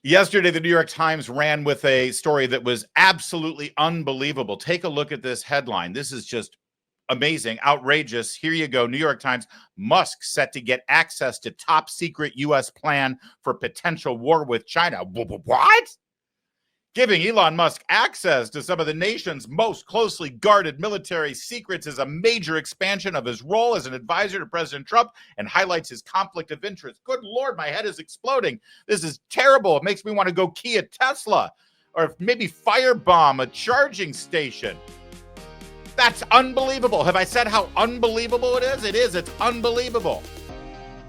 Yesterday, the New York Times ran with a story that was absolutely unbelievable. Take a look at this headline. This is just amazing, outrageous. Here you go. New York Times, Musk set to get access to top secret U.S. plan for potential war with China. What? Giving Elon Musk access to some of the nation's most closely guarded military secrets is a major expansion of his role as an advisor to President Trump and highlights his conflict of interest. Good Lord, my head is exploding. This is terrible. It makes me want to go key a Tesla or maybe firebomb a charging station. That's unbelievable. Have I said how unbelievable it is? It is. It's unbelievable.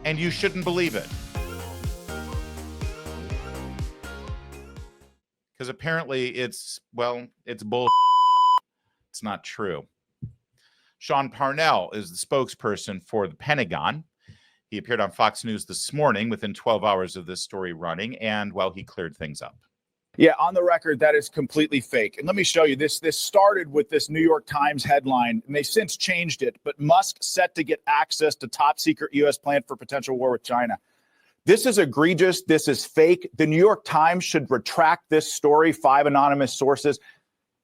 And you shouldn't believe it. Because apparently it's bull. It's not true. Sean Parnell is the spokesperson for the Pentagon. He appeared on Fox News this morning within 12 hours of this story running, and, well, he cleared things up. Yeah, on the record, that is completely fake. And let me show you this. This started with this New York Times headline, and they've since changed it. But Musk set to get access to top secret U.S. plan for potential war with China. This is egregious. This is fake. The New York Times should retract this story. 5 anonymous sources.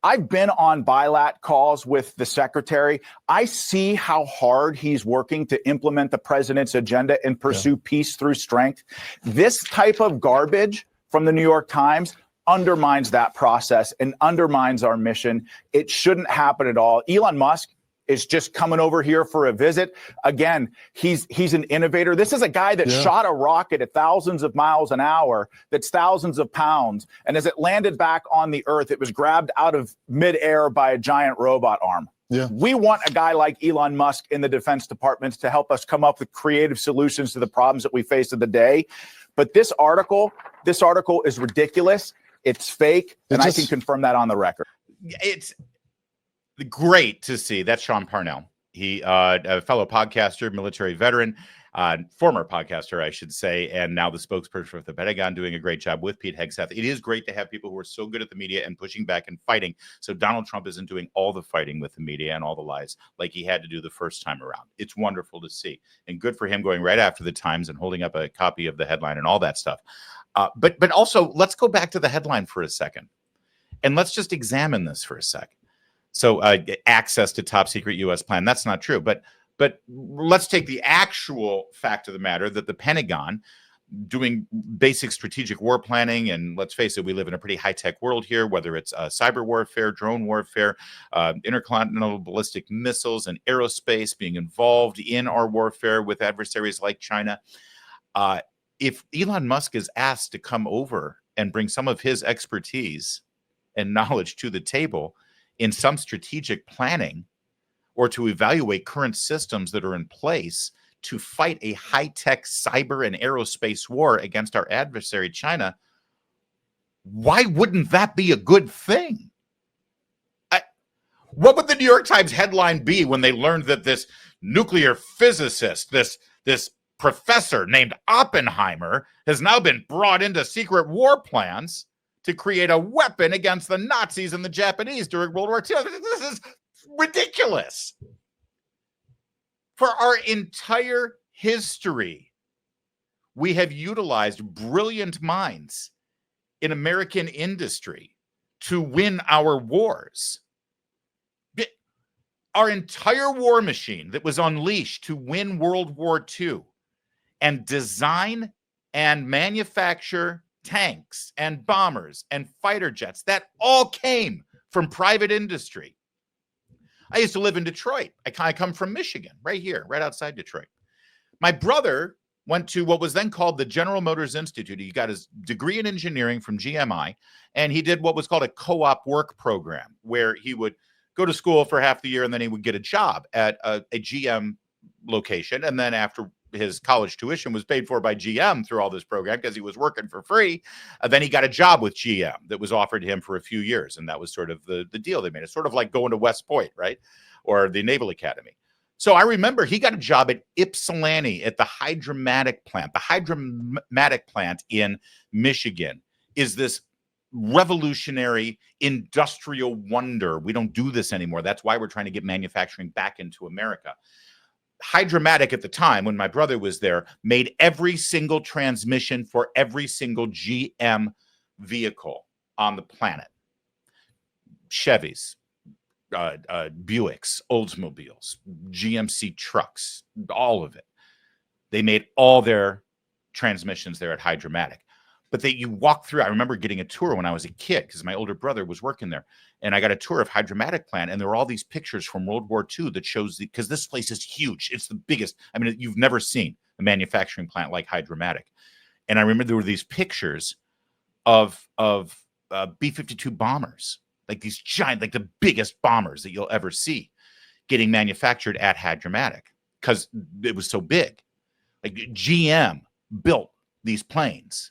I've been on bilat calls with the secretary. I see how hard he's working to implement the president's agenda and pursue peace through strength. This type of garbage from the New York Times undermines that process and undermines our mission. It shouldn't happen at all. Elon Musk is just coming over here for a visit. Again, he's an innovator. This is a guy that shot a rocket at thousands of miles an hour that's thousands of pounds. And as it landed back on the earth, it was grabbed out of midair by a giant robot arm. Yeah. We want a guy like Elon Musk in the Defense Department to help us come up with creative solutions to the problems that we face of the day. But this article is ridiculous. It's fake. And I can confirm that on the record. It's great to see. That's Sean Parnell. He, a fellow podcaster, military veteran, former podcaster, I should say, and now the spokesperson for the Pentagon, doing a great job with Pete Hegseth. It is great to have people who are so good at the media and pushing back and fighting. So Donald Trump isn't doing all the fighting with the media and all the lies like he had to do the first time around. It's wonderful to see, and good for him going right after the Times and holding up a copy of the headline and all that stuff. But also, let's go back to the headline for a second, and let's just examine this for a second. So access to top secret U.S. plan, that's not true. But let's take the actual fact of the matter that the Pentagon, doing basic strategic war planning, and let's face it, we live in a pretty high-tech world here, whether it's cyber warfare, drone warfare, intercontinental ballistic missiles, and aerospace being involved in our warfare with adversaries like China. If Elon Musk is asked to come over and bring some of his expertise and knowledge to the table in some strategic planning, or to evaluate current systems that are in place to fight a high-tech cyber and aerospace war against our adversary, China, why wouldn't that be a good thing? What would the New York Times headline be when they learned that this nuclear physicist, this professor named Oppenheimer, has now been brought into secret war plans to create a weapon against the Nazis and the Japanese during World War II? This is ridiculous. For our entire history, we have utilized brilliant minds in American industry to win our wars. Our entire war machine that was unleashed to win World War II and design and manufacture tanks and bombers and fighter jets, that all came from private industry. I used to live in Detroit. I come from Michigan, right here, right outside Detroit. My brother went to what was then called the General Motors Institute. He got his degree in engineering from GMI, and he did what was called a co-op work program, where he would go to school for half the year, and then he would get a job at a GM location. And then after his college tuition was paid for by GM through all this program, because he was working for free, then he got a job with GM that was offered to him for a few years. And that was sort of the deal they made. It's sort of like going to West Point, right? Or the Naval Academy. So I remember he got a job at Ypsilanti at the hydromatic plant. The hydromatic plant in Michigan is this revolutionary industrial wonder. We don't do this anymore. That's why we're trying to get manufacturing back into America. Hydromatic at the time, when my brother was there, made every single transmission for every single GM vehicle on the planet, Chevys, Buicks, Oldsmobiles, GMC trucks, all of it. They made all their transmissions there at Hydromatic. But you walk through. I remember getting a tour when I was a kid because my older brother was working there. And I got a tour of Hydromatic plant. And there were all these pictures from World War II that shows because this place is huge. It's the biggest. I mean, you've never seen a manufacturing plant like Hydromatic. And I remember there were these pictures of B-52 bombers, like these giant, like the biggest bombers that you'll ever see getting manufactured at Hydromatic because it was so big. Like GM built these planes.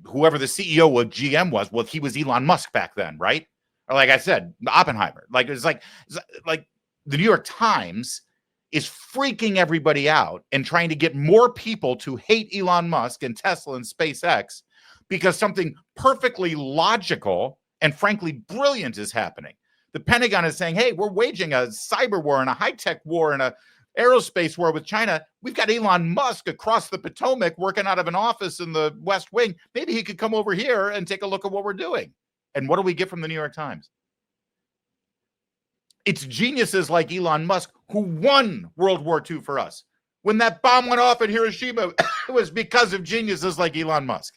Whoever the CEO of GM was, well, he was Elon Musk back then, right? Or like I said, Oppenheimer. Like it's like the New York Times is freaking everybody out and trying to get more people to hate Elon Musk and Tesla and SpaceX because something perfectly logical and frankly brilliant is happening. The Pentagon is saying, hey, we're waging a cyber war and a high-tech war and a aerospace war with China. We've got Elon Musk across the Potomac working out of an office in the West Wing. Maybe he could come over here and take a look at what we're doing. And what do we get from the New York Times? It's geniuses like Elon Musk who won World War II for us. When that bomb went off at Hiroshima, it was because of geniuses like Elon Musk.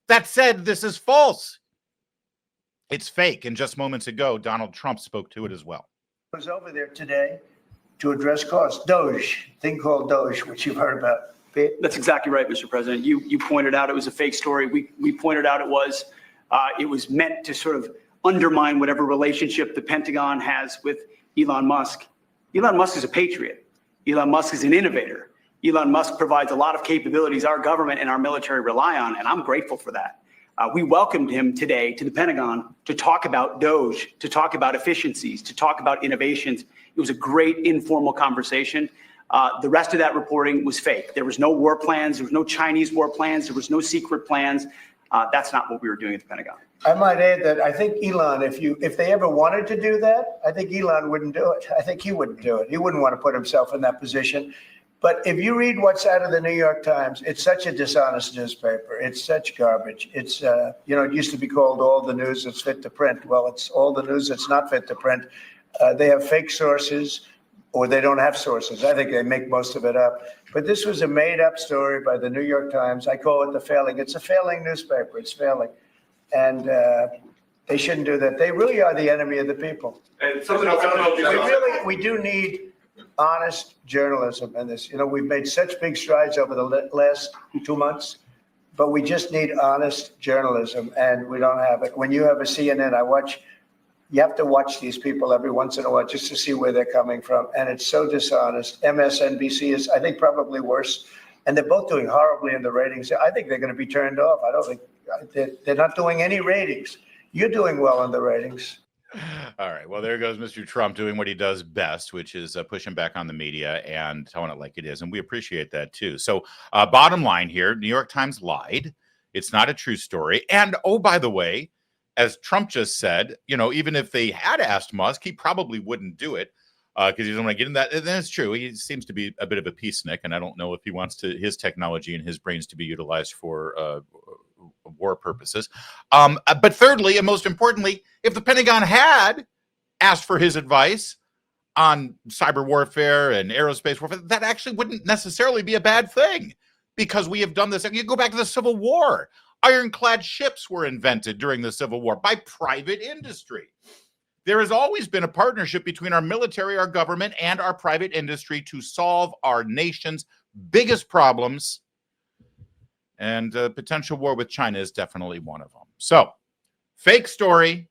That said, this is false. It's fake. And just moments ago, Donald Trump spoke to it as well. I was over there today to address costs. Doge, thing called Doge, which you've heard about. That's exactly right, Mr. President. You pointed out it was a fake story. We pointed out it was meant to sort of undermine whatever relationship the Pentagon has with Elon Musk. Elon Musk is a patriot. Elon Musk is an innovator. Elon Musk provides a lot of capabilities our government and our military rely on, and I'm grateful for that. We welcomed him today to the Pentagon to talk about Doge, to talk about efficiencies, to talk about innovations. It was a great informal conversation. The rest of that reporting was fake. There was no war plans. There was no Chinese war plans. There was no secret plans. That's not what we were doing at the Pentagon. I might add that I think Elon, if they ever wanted to do that, I think Elon wouldn't do it. I think he wouldn't do it. He wouldn't want to put himself in that position. But if you read what's out of the New York Times, it's such a dishonest newspaper. It's such garbage. It's, it used to be called all the news that's fit to print. Well, it's all the news that's not fit to print. They have fake sources or they don't have sources. I think they make most of it up. But this was a made-up story by the New York Times. I call it the failing. It's a failing newspaper. It's failing. And they shouldn't do that. They really are the enemy of the people. And something else. We do need honest journalism in this. We've made such big strides over the last 2 months, but we just need honest journalism, and we don't have it. When you have a CNN, you have to watch these people every once in a while just to see where they're coming from, and it's so dishonest. MSNBC is, I think, probably worse, and they're both doing horribly in the ratings. I think they're going to be turned off. I don't think they're not doing any ratings. You're doing well in the ratings. All right. Well, there goes Mr. Trump doing what he does best, which is pushing back on the media and telling it like it is. And we appreciate that, too. So bottom line here, New York Times lied. It's not a true story. And, oh, by the way, as Trump just said, even if they had asked Musk, he probably wouldn't do it because he doesn't want to get in that. And it's true. He seems to be a bit of a peacenik. And I don't know if he wants his technology and his brains to be utilized for war purposes. But thirdly, and most importantly, if the Pentagon had asked for his advice on cyber warfare and aerospace warfare, that actually wouldn't necessarily be a bad thing because we have done this. You go back to the Civil War. Ironclad ships were invented during the Civil War by private industry. There has always been a partnership between our military, our government, and our private industry to solve our nation's biggest problems. And potential war with China is definitely one of them. So, fake story.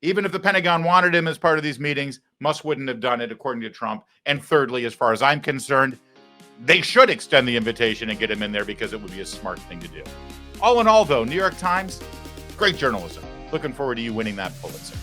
Even if the Pentagon wanted him as part of these meetings, Musk wouldn't have done it, according to Trump. And thirdly, as far as I'm concerned, they should extend the invitation and get him in there because it would be a smart thing to do. All in all, though, New York Times, great journalism. Looking forward to you winning that Pulitzer.